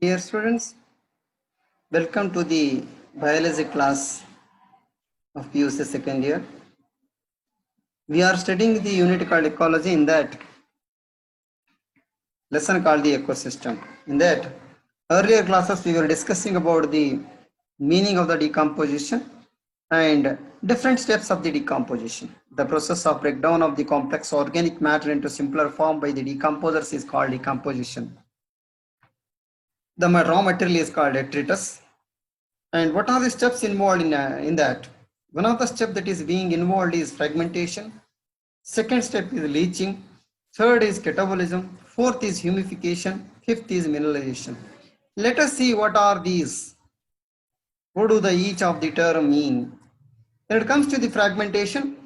Dear students, welcome to the biology class of PUC second year. We are studying the unit called ecology. In that lesson called the ecosystem. In that earlier classes we were discussing about the meaning of the decomposition and different steps of the decomposition. The process of breakdown of the complex organic matter into simpler form by the decomposers is called decomposition. The raw material is called detritus. And what are the steps involved in that? One of the steps that is being involved is fragmentation. Second step is leaching. Third is catabolism. Fourth is humidification. Fifth is mineralization. Let us see what are these. What do each of the term mean? When it comes to the fragmentation,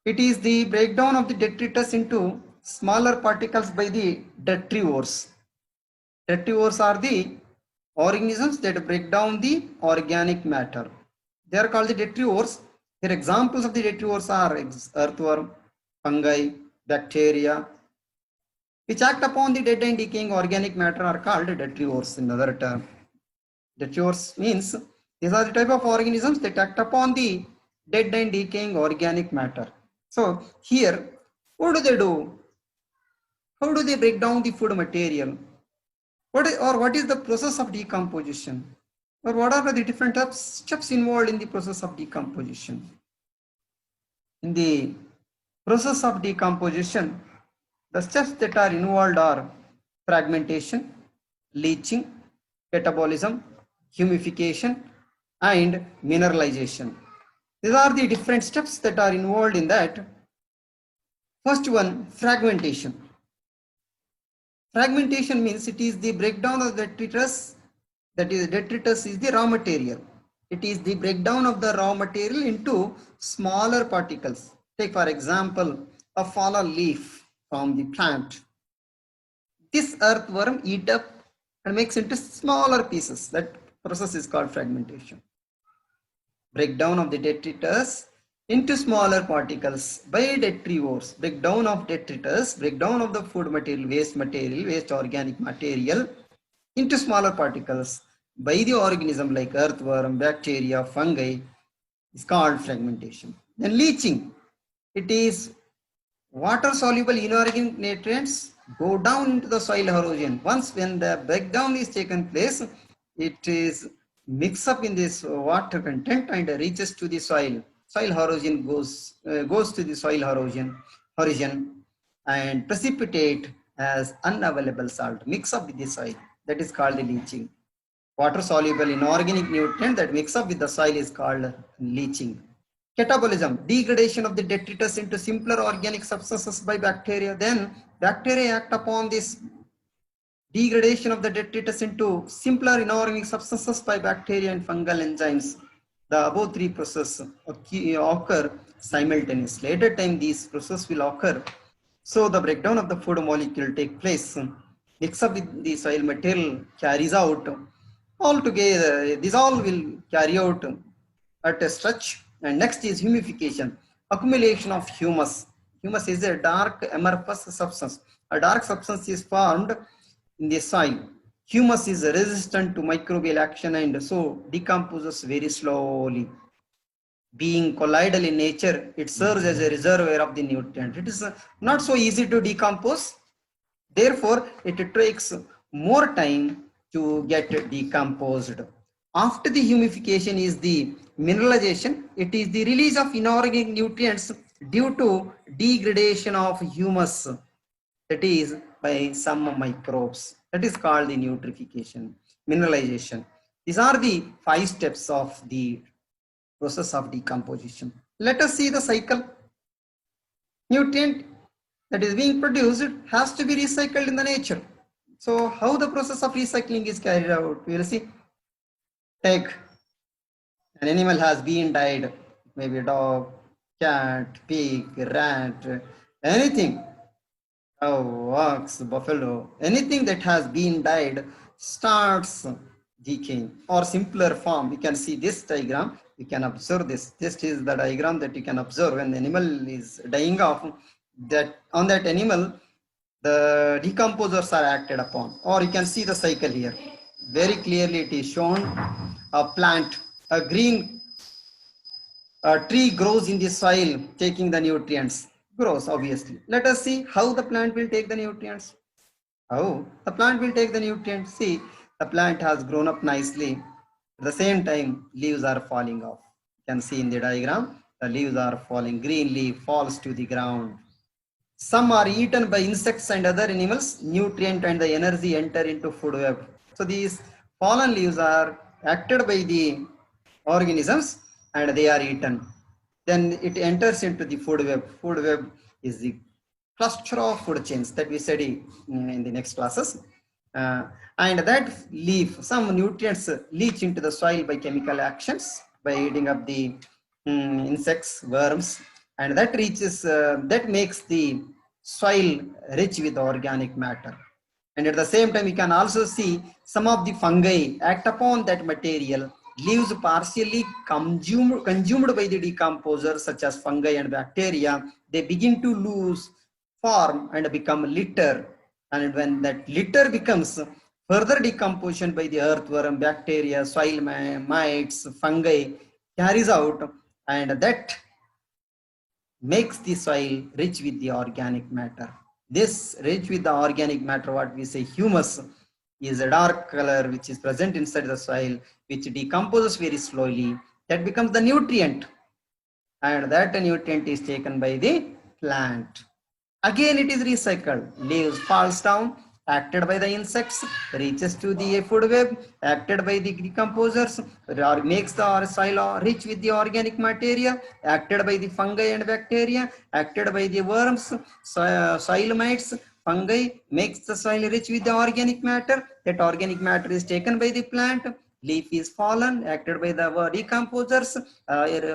it is the breakdown of the detritus into smaller particles by the detrivores. Detrivores are the organisms that break down the organic matter. They are called the detrivores. Here examples of the detrivores are earthworm, fungi, bacteria, which act upon the dead and decaying organic matter are called detrivores in other term. Detrivores means these are the type of organisms that act upon the dead and decaying organic matter. So here, what do they do? How do they break down the food material? What is the process of decomposition? Or what are the different steps involved in the process of decomposition? In the process of decomposition, the steps that are involved are fragmentation, leaching, catabolism, humidification, and mineralization. These are the different steps that are involved in that. First one, fragmentation. Fragmentation means it is the breakdown of the detritus. That is, detritus is the raw material. It is the breakdown of the raw material into smaller particles. Take for example, a fallen leaf from the plant. This earthworm eats up and makes into smaller pieces. That process is called fragmentation. Breakdown of the detritus into smaller particles by detrivores. Breakdown of detritus, breakdown of the food material, waste organic material into smaller particles by the organism like earthworm, bacteria, fungi is called fragmentation. Then leaching, it is water soluble inorganic nutrients go down into the soil erosion. Once when the breakdown is taken place, it is mixed up in this water content and reaches to the soil. Soil erosion goes to the soil erosion and precipitate as unavailable salt mix up with the soil. That is called the leaching. Water soluble inorganic nutrient that mix up with the soil is called leaching. Catabolism, degradation of the detritus into simpler organic substances by bacteria. Then bacteria act upon this degradation of the detritus into simpler inorganic substances by bacteria and fungal enzymes. The above three processes occur simultaneously. At a time, these processes will occur. So the breakdown of the food molecule take place. Mix up with the soil material carries out. Altogether, these all will carry out at a stretch. And next is humidification, accumulation of humus. Humus is a dark amorphous substance. A dark substance is formed in the soil. Humus is resistant to microbial action and so decomposes very slowly. Being colloidal in nature, it serves as a reservoir of the nutrient. It is not so easy to decompose. Therefore, it takes more time to get decomposed. After the humidification is the mineralization. It is the release of inorganic nutrients due to degradation of humus, that is by some microbes. That is called the nutrification, mineralization. These are the 5 steps of the process of decomposition. Let us see the cycle. Nutrient that is being produced has to be recycled in the nature. So how the process of recycling is carried out? We will see. Take an animal has been died, maybe a dog, cat, pig, rat, anything, cow, ox, buffalo, anything that has been died starts decaying. Or simpler form, you can see this diagram, you can observe this. This is the diagram that you can observe when the animal is dying off. That on that animal, the decomposers are acted upon, or you can see the cycle here. Very clearly it is shown. A plant, a green tree grows in the soil, taking the nutrients. Grows, obviously. Let us see how the plant will take the nutrients. How the plant will take the nutrients. See, the plant has grown up nicely. At the same time, leaves are falling off. You can see in the diagram, the leaves are falling. Green leaf falls to the ground. Some are eaten by insects and other animals. Nutrient and the energy enter into food web. So these fallen leaves are acted by the organisms and they are eaten. Then it enters into the food web. Food web is the cluster of food chains that we study in the next classes. And that leaf, some nutrients leach into the soil by chemical actions, by eating up the insects, worms, and that reaches, that makes the soil rich with organic matter. And at the same time, you can also see some of the fungi act upon that material. Leaves partially consumed by the decomposers such as fungi and bacteria. They begin to lose form and become litter. And when that litter becomes further decomposition by the earthworm, bacteria, soil mites, fungi carries out, and that makes the soil rich with the organic matter. This rich with the organic matter, what we say humus, is a dark color which is present inside the soil, which decomposes very slowly. That becomes the nutrient, and that nutrient is taken by the plant. Again, it is recycled. Leaves falls down, acted by the insects, reaches to the food web, acted by the decomposers, or makes the soil rich with the organic material, acted by the fungi and bacteria, acted by the worms, soil mites, fungi, makes the soil rich with the organic matter. That organic matter is taken by the plant. Leaf is fallen, acted by the decomposers.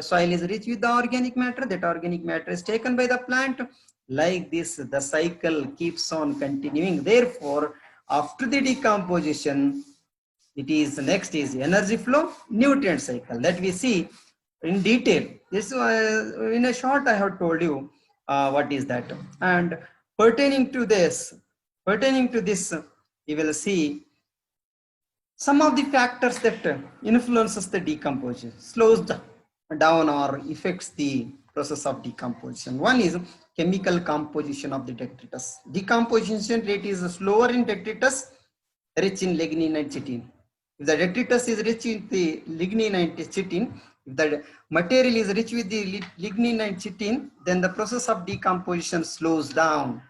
Soil is rich with the organic matter. That organic matter is taken by the plant. Like this, the cycle keeps on continuing. Therefore, after the decomposition, it is next is energy flow, nutrient cycle that we see in detail. This in a short I have told you what is that, and pertaining to this, you will see some of the factors that influences the decomposition, slows down or affects the process of decomposition. One is chemical composition of the detritus. Decomposition rate is slower in detritus, rich in lignin and chitin. If the detritus is rich in the lignin and chitin, if the material is rich with the lignin and chitin, then the process of decomposition slows down.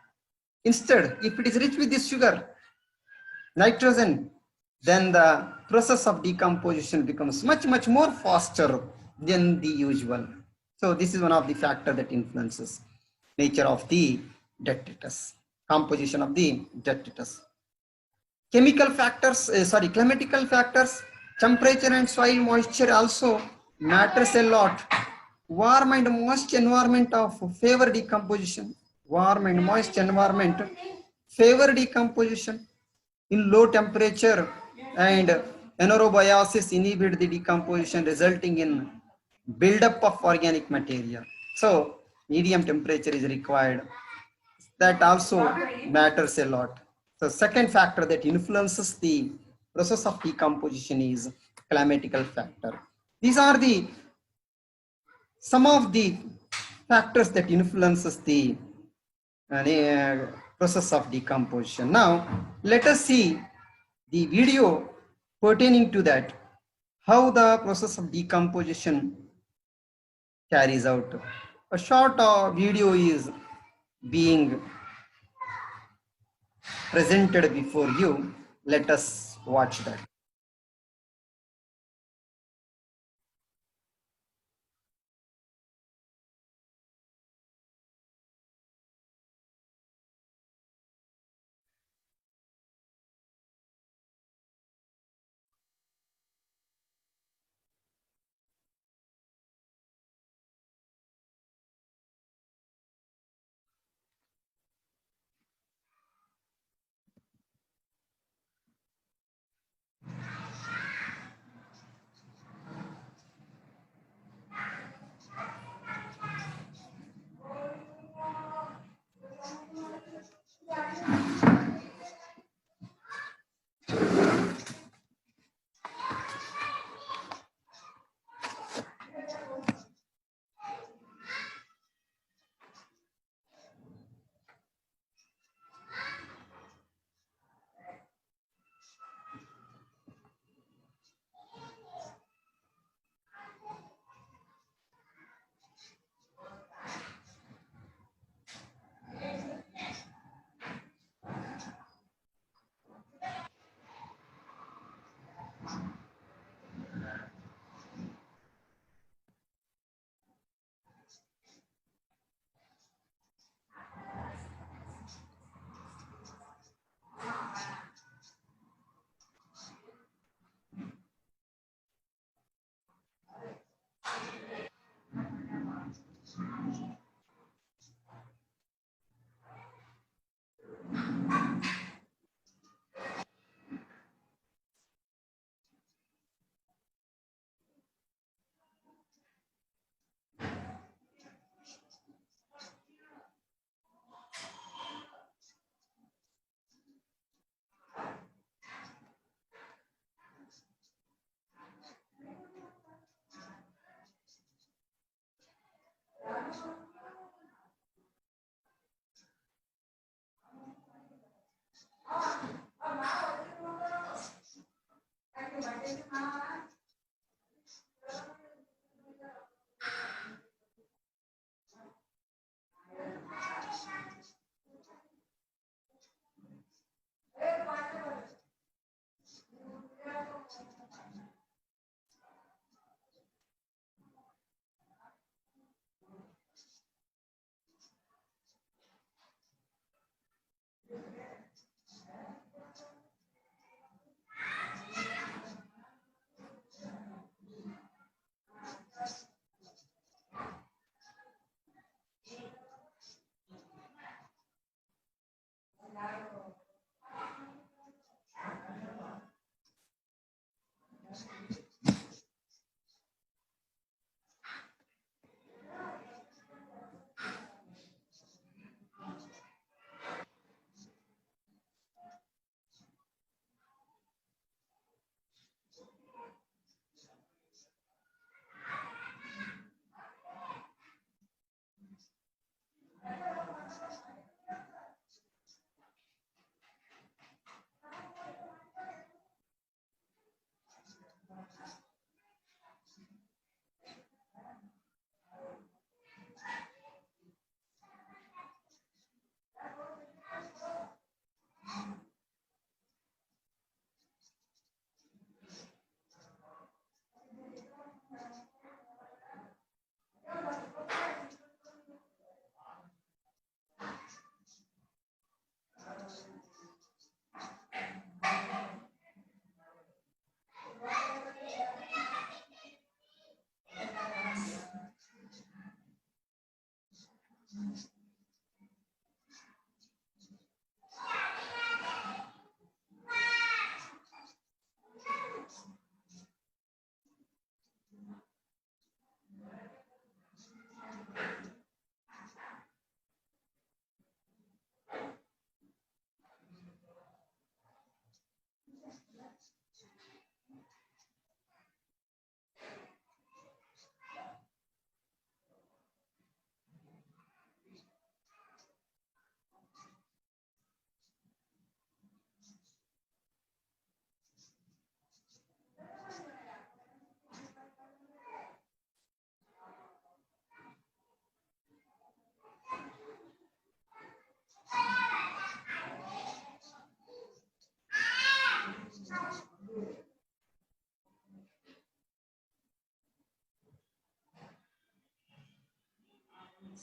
Instead, if it is rich with this sugar, nitrogen, then the process of decomposition becomes much more faster than the usual. So this is one of the factors that influences nature of the detritus, composition of the detritus. Chemical factors, climatical factors, temperature and soil moisture also matters a lot. Warm and moist environment of favor decomposition. Warm and moist environment favor decomposition. In low temperature and anaerobiosis inhibit the decomposition, resulting in buildup of organic material. So medium temperature is required. That also matters a lot. So second factor that influences the process of decomposition is climatical factor. These are the some of the factors that influences the process of decomposition. Now let us see the video pertaining to that, how the process of decomposition carries out. A short video is being presented before you. Let us watch that.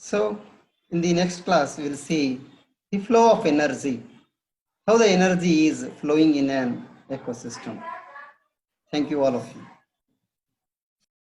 So in the next class, we will see the flow of energy, how the energy is flowing in an ecosystem. Thank you all of you.